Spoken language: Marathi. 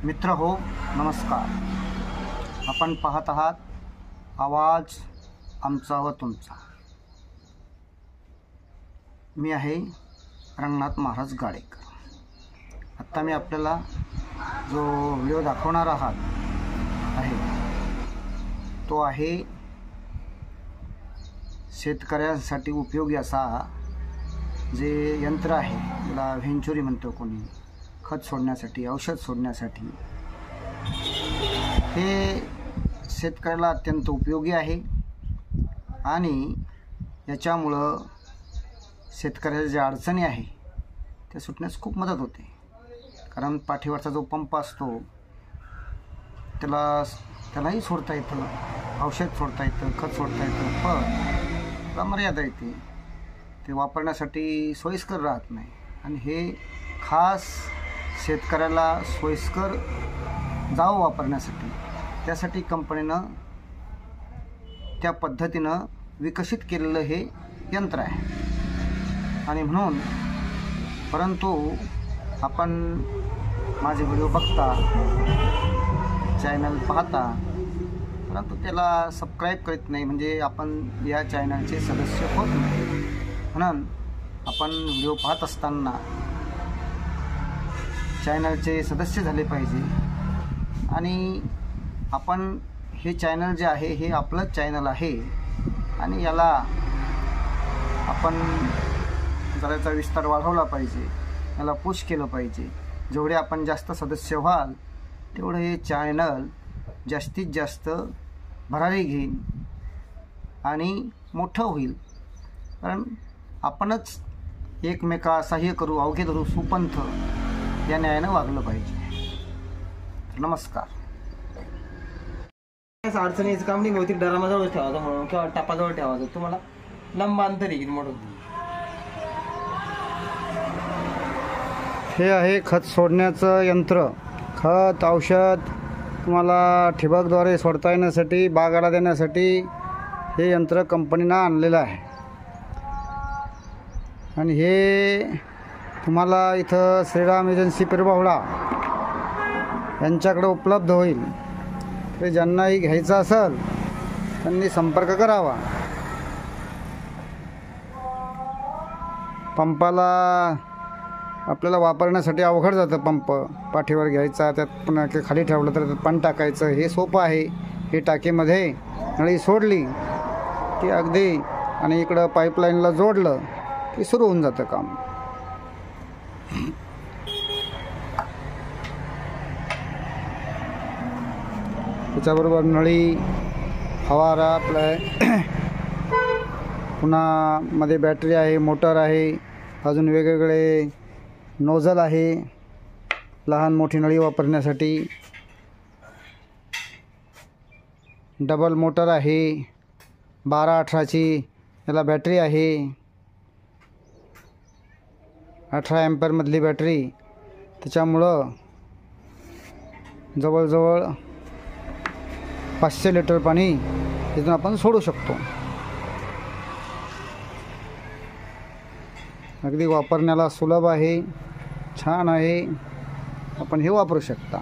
मित्र हो, नमस्कार. आपण पाहत आहात आवाज आमचा व तुमचा. मी आहे रंगनाथ महाराज गाडेकर. आत्ता मी आपल्याला जो व्हिडिओ दाखवणार आहे तो आहे शेतकऱ्यांसाठी उपयोगी असा जे यंत्र आहे, त्याला व्हेंचुरी म्हणतो कोणी, खत सोडण्यासाठी, औषध सोडण्यासाठी. हे शेतकऱ्याला अत्यंत उपयोगी आहे आणि याच्यामुळं शेतकऱ्याच्या ज्या अडचणी आहे त्या सुटण्यास खूप मदत होते. कारण पाठीवरचा जो पंप असतो त्यालाही सोडता येतं, औषध सोडता येतं, खत सोडता येतं, पण त्याला मर्यादा येते. ते वापरण्यासाठी सोयीस्कर राहत नाही आणि हे खास शेतकऱ्याला सोयीस्कर जावं वापरण्यासाठी, त्यासाठी कंपनीनं त्या पद्धतीनं विकसित केलेलं हे यंत्र आहे. आणि म्हणून परंतु आपण माझे व्हिडिओ बघता, चॅनल पाहता, परंतु त्याला सबस्क्राईब करीत नाही, म्हणजे आपण या चॅनलचे सदस्य होत नाही. म्हणून आपण व्हिडिओ पाहत असताना चॅनलचे सदस्य झाले पाहिजे. आणि आपण हे चॅनल जे आहे हे आपलं चॅनल आहे आणि याला आपण जराचा विस्तार वाढवला पाहिजे, याला पुश केलं पाहिजे. जेवढे आपण जास्त सदस्य व्हाल तेवढं हे चॅनल जास्तीत जास्त भरारी घेईल आणि मोठं होईल. कारण आपणच एकमेका सहाय्य करू, अवघे धरू सुपंथ या न्यायानं वागलं पाहिजे. नमस्कार. अडचणीचं काम नाही, बहुतेक डरामाजवळ ठेवायचं म्हणून किंवा टापाजवळ ठेवायचं. तुम्हाला लंब अंतर आहे किती मोठं. हे आहे खत सोडण्याचं यंत्र. खत, औषध तुम्हाला ठिबकद्वारे सोडता येण्यासाठी, बागाला देण्यासाठी हे यंत्र कंपनीनं आणलेलं आहे. आणि हे तुम्हाला इथं श्रीराम एजन्सी पिरबावडा यांच्याकडे उपलब्ध होईल. ते ज्यांनाही घ्यायचं असेल त्यांनी संपर्क करावा. पंपाला आपल्याला वापरण्यासाठी अवघड जातं. पंप पाठीवर घ्यायचा, त्यात पुन्हा खाली ठेवलं तर त्यात पाणी टाकायचं. हे सोपं आहे. ही टाकीमध्ये नळी सोडली की अगदी, आणि इकडं पाईपलाईनला जोडलं की सुरू होऊन जातं काम. त्याच्याबरोबर नळी, फवारा आपला पुन्हा मध्ये बॅटरी आहे, मोटर आहे, अजून वेगवेगळे नोझल आहे लहान मोठी नळी वापरण्यासाठी. डबल मोटर आहे, 12-18ची याला बॅटरी आहे, 18 एम्परमधली बॅटरी. त्याच्यामुळं जवळजवळ 500 लिटर पाणी तिथून आपण सोडू शकतो. अगदी वापरण्याला सुलभ आहे, छान आहे. आपण हे वापरू शकता.